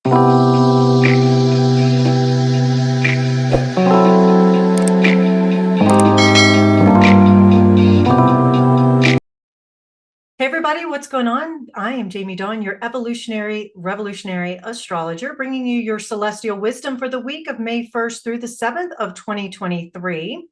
Hey everybody, what's going on? I am Jamie Dawn, your evolutionary, revolutionary astrologer, bringing you your celestial wisdom for the week of May 1st through the 7th of 2023.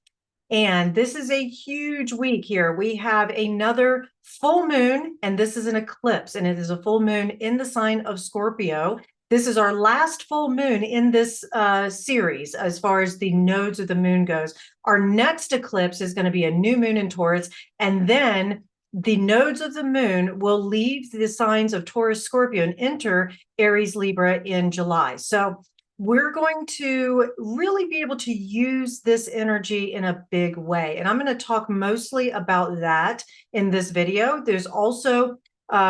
And this is a huge week here. We have another full moon, and this is an eclipse, and it is a full moon in the sign of Scorpio. This is our last full moon in this series as far as the nodes of the moon goes. Our next eclipse is going to be a new moon in Taurus, and then the nodes of the moon will leave the signs of Taurus, Scorpio, and enter Aries, Libra in July. So we're going to really be able to use this energy in a big way. And I'm going to talk mostly about that in this video. There's also,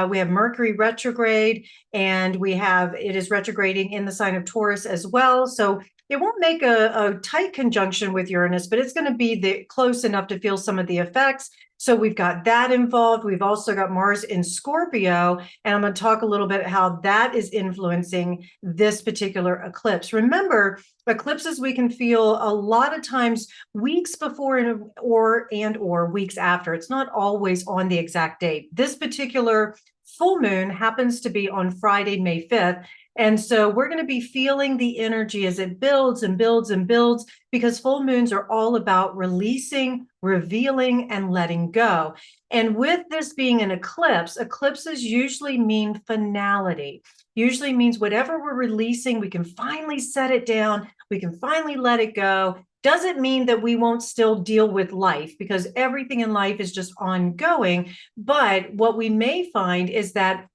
we have Mercury retrograde, and it is retrograding in the sign of Taurus as well. So it won't make a tight conjunction with Uranus, but it's going to be close enough to feel some of the effects. So we've got that involved. We've also got Mars in Scorpio, and I'm going to talk a little bit how that is influencing this particular eclipse. Remember, eclipses we can feel a lot of times weeks before or weeks after. It's not always on the exact date. This particular full moon happens to be on Friday, May 5th. And so we're going to be feeling the energy as it builds and builds and builds, because full moons are all about releasing, revealing, and letting go. And with this being an eclipse, eclipses usually mean finality. Usually means whatever we're releasing, we can finally set it down. We can finally let it go. Doesn't mean that we won't still deal with life, because everything in life is just ongoing. But what we may find is that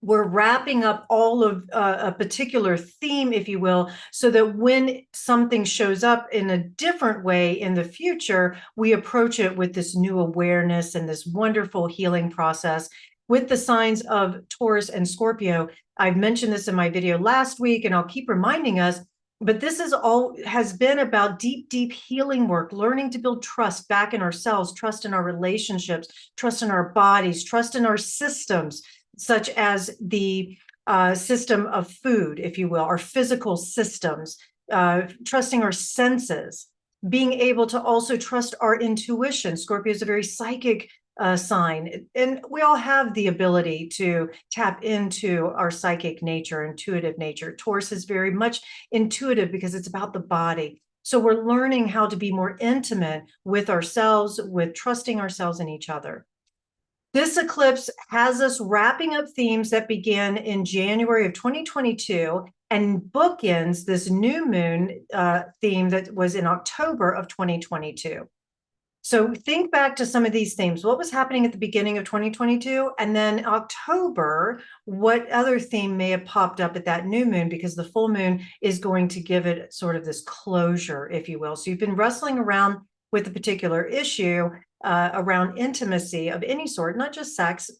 we're wrapping up all of a particular theme, if you will, so that when something shows up in a different way in the future, we approach it with this new awareness and this wonderful healing process. With the signs of Taurus and Scorpio, I've mentioned this in my video last week, and I'll keep reminding us, but this has been about deep, deep healing work, learning to build trust back in ourselves, trust in our relationships, trust in our bodies, trust in our systems, such as the system of food, if you will, our physical systems, trusting our senses, being able to also trust our intuition. Scorpio is a very psychic sign, and we all have the ability to tap into our psychic nature, intuitive nature. Taurus is very much intuitive because it's about the body. So we're learning how to be more intimate with ourselves, with trusting ourselves and each other. This eclipse has us wrapping up themes that began in January of 2022 and bookends this new moon theme that was in October of 2022. So think back to some of these themes. What was happening at the beginning of 2022? And then October, what other theme may have popped up at that new moon, because the full moon is going to give it sort of this closure, if you will. So you've been wrestling around with a particular issue around intimacy of any sort, not just sex,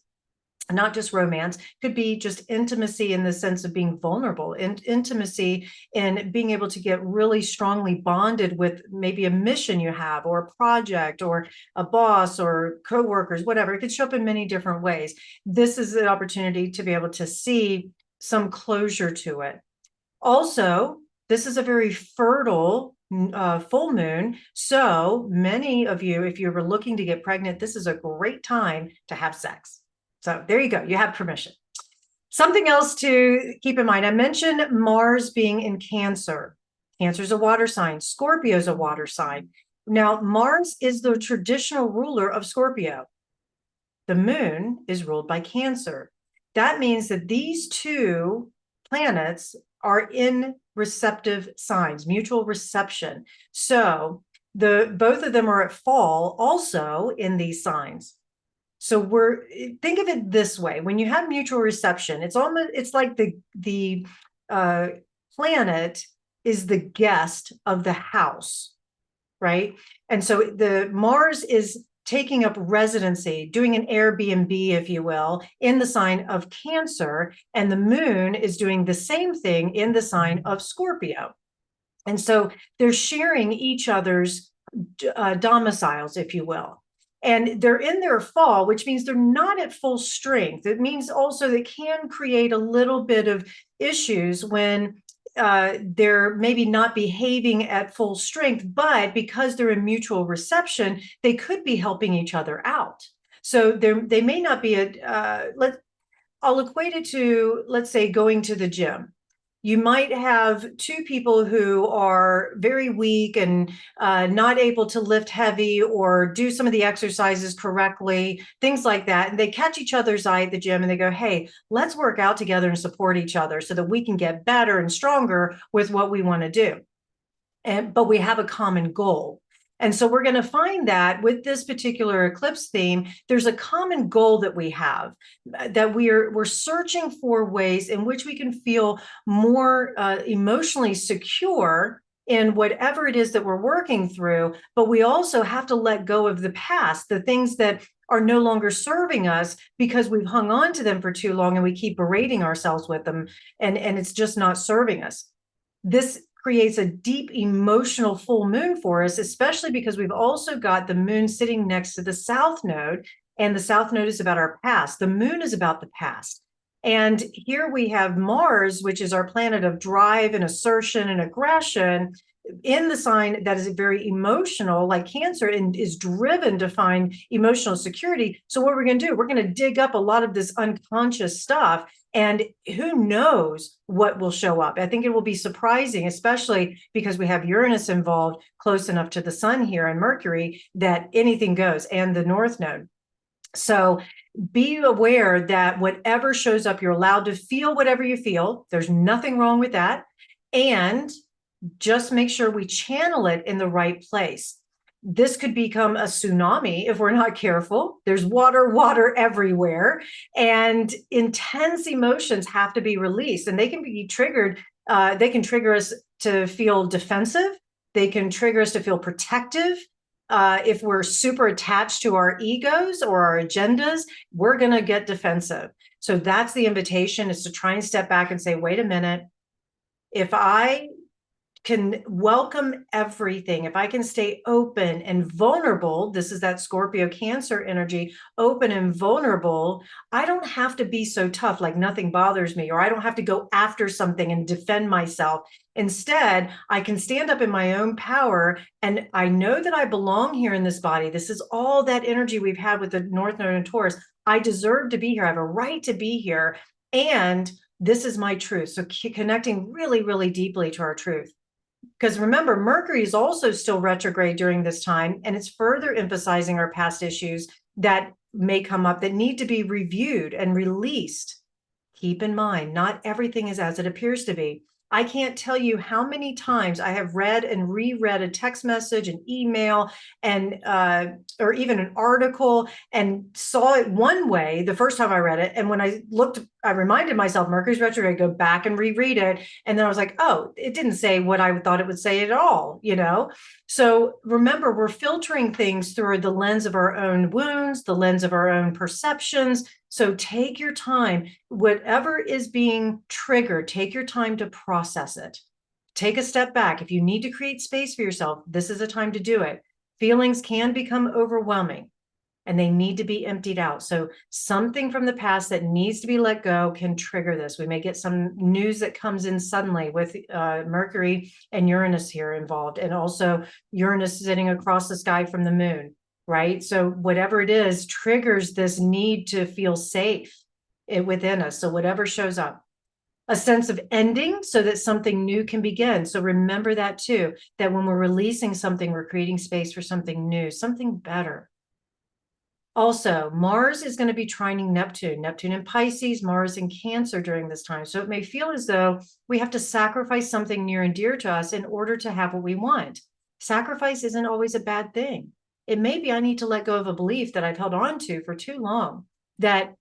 not just romance, could be just intimacy in the sense of being vulnerable, and intimacy in being able to get really strongly bonded with maybe a mission you have, or a project, or a boss, or coworkers, whatever. It could show up in many different ways. This is an opportunity to be able to see some closure to it. Also, this is a very fertile full moon. So many of you, if you were looking to get pregnant, this is a great time to have sex. So there you go. You have permission. Something else to keep in mind. I mentioned Mars being in Cancer. Cancer is a water sign. Scorpio is a water sign. Now, Mars is the traditional ruler of Scorpio. The moon is ruled by Cancer. That means that these two planets are in receptive signs, mutual reception. So both of them are at fall also in these signs. So think of it this way: when you have mutual reception, it's like the planet is the guest of the house, right? And so the Mars is taking up residency, doing an Airbnb, if you will, in the sign of Cancer, and the moon is doing the same thing in the sign of Scorpio. And so they're sharing each other's domiciles, if you will. And they're in their fall, which means they're not at full strength. It means also they can create a little bit of issues when they're maybe not behaving at full strength, but because they're in mutual reception, they could be helping each other out. So they may not be I'll equate it to, let's say, going to the gym. You might have two people who are very weak and not able to lift heavy or do some of the exercises correctly, things like that. And they catch each other's eye at the gym and they go, hey, let's work out together and support each other so that we can get better and stronger with what we want to do. But we have a common goal. And so we're going to find that with this particular eclipse theme, there's a common goal that we have, that we're searching for ways in which we can feel more emotionally secure in whatever it is that we're working through. But we also have to let go of the past, the things that are no longer serving us because we've hung on to them for too long and we keep berating ourselves with them, and it's just not serving us. This creates a deep emotional full moon for us, especially because we've also got the moon sitting next to the south node, and the south node is about our past. The moon is about the past. And here we have Mars, which is our planet of drive and assertion and aggression, in the sign that is very emotional, like Cancer, and is driven to find emotional security. So what we're going to do, we're going to dig up a lot of this unconscious stuff, and who knows what will show up. I think it will be surprising, especially because we have Uranus involved close enough to the sun here and Mercury that anything goes, and the north node. So be aware that whatever shows up, you're allowed to feel whatever you feel. There's nothing wrong with that. And just make sure we channel it in the right place. This could become a tsunami if we're not careful. There's water everywhere, and intense emotions have to be released, and they can be triggered. They can trigger us to feel defensive. They can trigger us to feel protective. If we're super attached to our egos or our agendas, we're going to get defensive. So that's the invitation, is to try and step back and say, wait a minute, if I can welcome everything, if I can stay open and vulnerable, this is that Scorpio Cancer energy, open and vulnerable, I don't have to be so tough, like nothing bothers me, or I don't have to go after something and defend myself. Instead, I can stand up in my own power, and I know that I belong here in this body. This is all that energy we've had with the North Node and Taurus. I deserve to be here. I have a right to be here. And this is my truth. So connecting really, really deeply to our truth. Because remember, Mercury is also still retrograde during this time, and it's further emphasizing our past issues that may come up that need to be reviewed and released. Keep in mind, not everything is as it appears to be. I can't tell you how many times I have read and reread a text message, an email, and or even an article, and saw it one way the first time I read it. And when I looked, I reminded myself, Mercury's retrograde, go back and reread it. And then I was like, oh, it didn't say what I thought it would say at all, you know? So remember, we're filtering things through the lens of our own wounds, the lens of our own perceptions. So take your time. Whatever is being triggered, take your time to process it. Take a step back. If you need to create space for yourself, this is a time to do it. Feelings can become overwhelming, and they need to be emptied out. So something from the past that needs to be let go can trigger this. We may get some news that comes in suddenly with Mercury and Uranus here involved, and also Uranus sitting across the sky from the moon. Right? So whatever it is triggers this need to feel safe within us. So whatever shows up, a sense of ending so that something new can begin. So remember that too, that when we're releasing something, we're creating space for something new, something better. Also, Mars is going to be trining Neptune, Neptune in Pisces, Mars in Cancer during this time. So it may feel as though we have to sacrifice something near and dear to us in order to have what we want. Sacrifice isn't always a bad thing. It may be I need to let go of a belief that I've held on to for too long that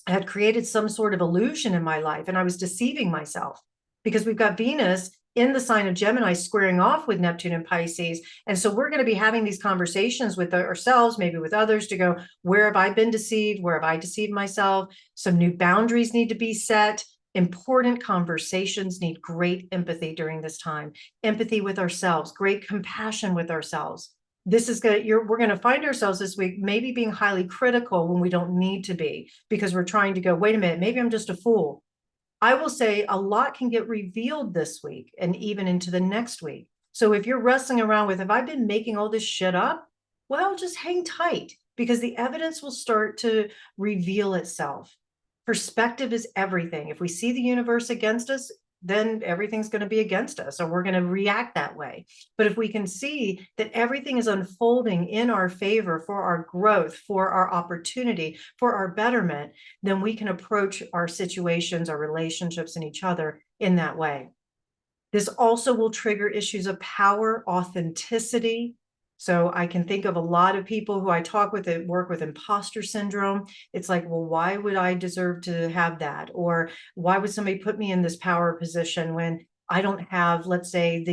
had created some sort of illusion in my life, and I was deceiving myself, because we've got Venus in the sign of Gemini squaring off with Neptune and Pisces. And so we're going to be having these conversations with ourselves, maybe with others, to go, where have I been deceived? Where have I deceived myself? Some new boundaries need to be set. Important conversations need great empathy during this time. Empathy with ourselves, great compassion with ourselves. This is we're going to find ourselves this week maybe being highly critical when we don't need to be, because we're trying to go, wait a minute, maybe I'm just a fool. I will say a lot can get revealed this week and even into the next week. So if you're wrestling around with, have I been making all this shit up? Well, just hang tight, because the evidence will start to reveal itself. Perspective is everything. If we see the universe against us, then everything's going to be against us, or we're going to react that way. But if we can see that everything is unfolding in our favor, for our growth, for our opportunity, for our betterment, then we can approach our situations, our relationships, and each other in that way. This also will trigger issues of power, authenticity. So I can think of a lot of people who I talk with that work with imposter syndrome. It's like, well, why would I deserve to have that? Or why would somebody put me in this power position when I don't have, let's say,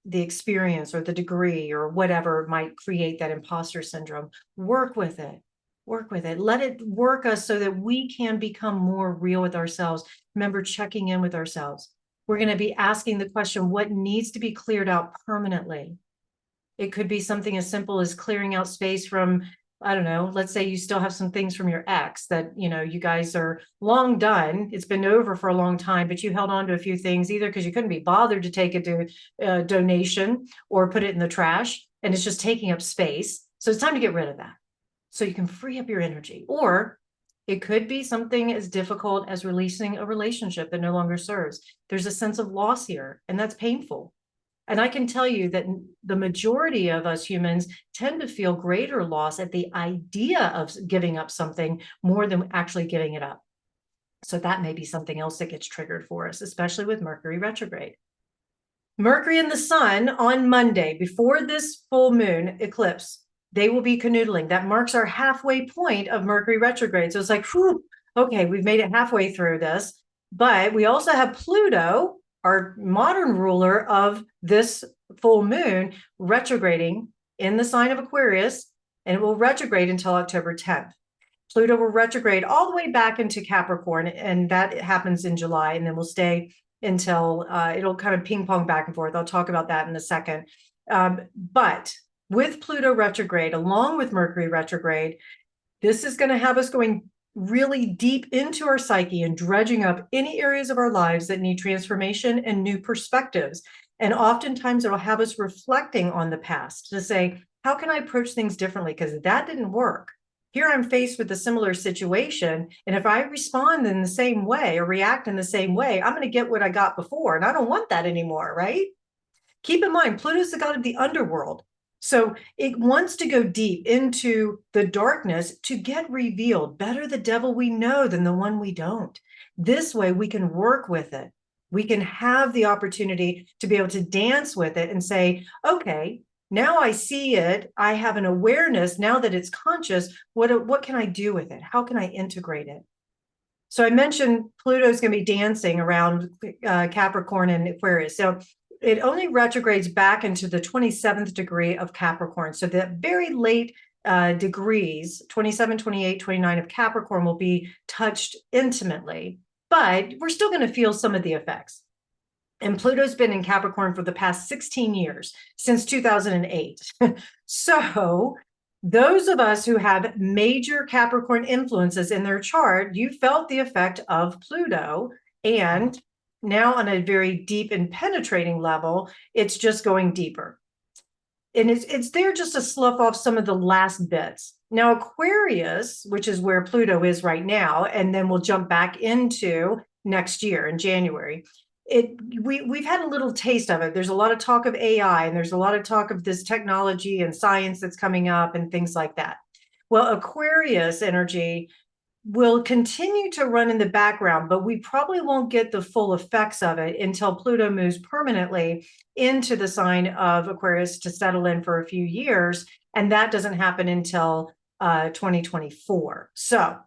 the experience or the degree or whatever might create that imposter syndrome? Work with it. Work with it. Let it work us so that we can become more real with ourselves. Remember, checking in with ourselves. We're going to be asking the question, what needs to be cleared out permanently? It could be something as simple as clearing out space from, I don't know, let's say you still have some things from your ex that, you guys are long done. It's been over for a long time, but you held on to a few things, either because you couldn't be bothered to take it to donation or put it in the trash, and it's just taking up space. So it's time to get rid of that so you can free up your energy. Or it could be something as difficult as releasing a relationship that no longer serves. There's a sense of loss here, and that's painful. And I can tell you that the majority of us humans tend to feel greater loss at the idea of giving up something more than actually giving it up. So that may be something else that gets triggered for us, especially with Mercury retrograde. Mercury and the Sun on Monday, before this full moon eclipse, they will be canoodling. That marks our halfway point of Mercury retrograde. So it's like, whew, okay, we've made it halfway through this. But we also have Pluto, our modern ruler of this full moon, retrograding in the sign of Aquarius, and it will retrograde until October 10th. Pluto will retrograde all the way back into Capricorn, and that happens in July, and then we'll stay until it'll kind of ping pong back and forth. I'll talk about that in a second. But with Pluto retrograde, along with Mercury retrograde, this is going to have us going really deep into our psyche and dredging up any areas of our lives that need transformation and new perspectives. And oftentimes it'll have us reflecting on the past to say, how can I approach things differently? Because that didn't work. Here I'm faced with a similar situation. And if I respond in the same way or react in the same way, I'm going to get what I got before. And I don't want that anymore, right? Keep in mind, Pluto's the god of the underworld. So it wants to go deep into the darkness to get revealed. Better the devil we know than the one we don't. This way we can work with it. We can have the opportunity to be able to dance with it and say, okay, now I see it. I have an awareness now that it's conscious. What can I do with it? How can I integrate it? So I mentioned Pluto's going to be dancing around Capricorn and Aquarius. So it only retrogrades back into the 27th degree of Capricorn. So the very late degrees, 27, 28, 29 of Capricorn will be touched intimately, but we're still going to feel some of the effects. And Pluto's been in Capricorn for the past 16 years, since 2008. So those of us who have major Capricorn influences in their chart, you felt the effect of Pluto, and now on a very deep and penetrating level, it's just going deeper. And it's there just to slough off some of the last bits. Now, Aquarius, which is where Pluto is right now, and then we'll jump back into next year in January. We've had a little taste of it. There's a lot of talk of AI, and there's a lot of talk of this technology and science that's coming up and things like that. Well, Aquarius energy will continue to run in the background, but we probably won't get the full effects of it until Pluto moves permanently into the sign of Aquarius to settle in for a few years. And that doesn't happen until 2024. So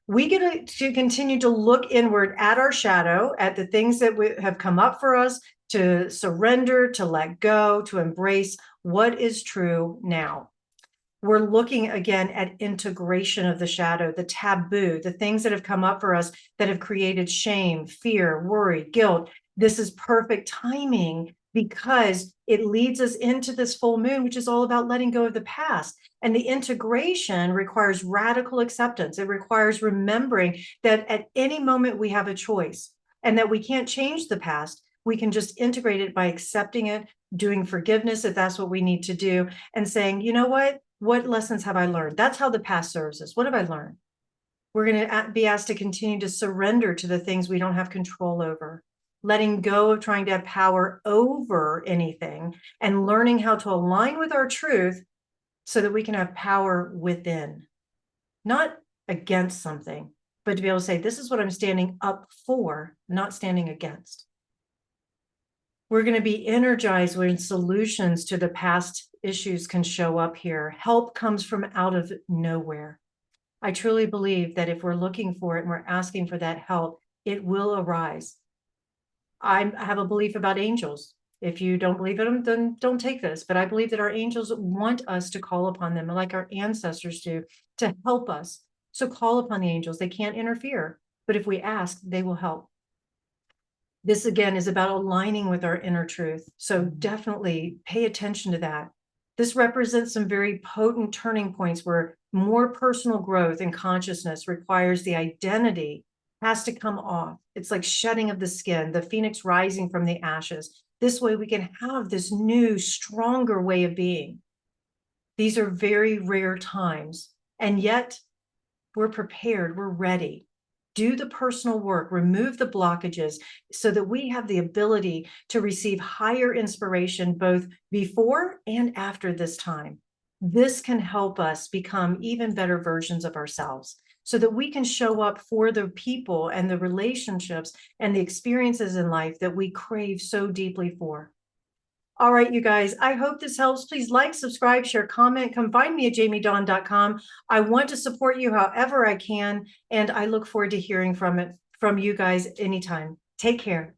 we get to continue to look inward at our shadow, at the things that have come up for us, to surrender, to let go, to embrace what is true now. We're looking again at integration of the shadow, the taboo, the things that have come up for us that have created shame, fear, worry, guilt. This is perfect timing because it leads us into this full moon, which is all about letting go of the past. And the integration requires radical acceptance. It requires remembering that at any moment we have a choice and that we can't change the past. We can just integrate it by accepting it, doing forgiveness if that's what we need to do, and saying, you know what? What lessons have I learned? That's how the past serves us. What have I learned? We're going to be asked to continue to surrender to the things we don't have control over, letting go of trying to have power over anything, and learning how to align with our truth so that we can have power within, not against something, but to be able to say, this is what I'm standing up for, not standing against. We're going to be energized when solutions to the past issues can show up here. Help comes from out of nowhere. I truly believe that if we're looking for it and we're asking for that help, it will arise. I have a belief about angels. If you don't believe in them, then don't take this. But I believe that our angels want us to call upon them, like our ancestors do, to help us. So call upon the angels. They can't interfere, but if we ask, they will help. This, again, is about aligning with our inner truth. So definitely pay attention to that. This represents some very potent turning points where more personal growth and consciousness requires the identity has to come off. It's like shedding of the skin, the phoenix rising from the ashes. This way we can have this new, stronger way of being. These are very rare times, and yet we're prepared, we're ready. Do the personal work, remove the blockages so that we have the ability to receive higher inspiration both before and after this time. This can help us become even better versions of ourselves so that we can show up for the people and the relationships and the experiences in life that we crave so deeply for. All right, you guys, I hope this helps. Please like, subscribe, share, comment. Come find me at jamiedawn.com. I want to support you however I can, and I look forward to hearing from you guys anytime. Take care.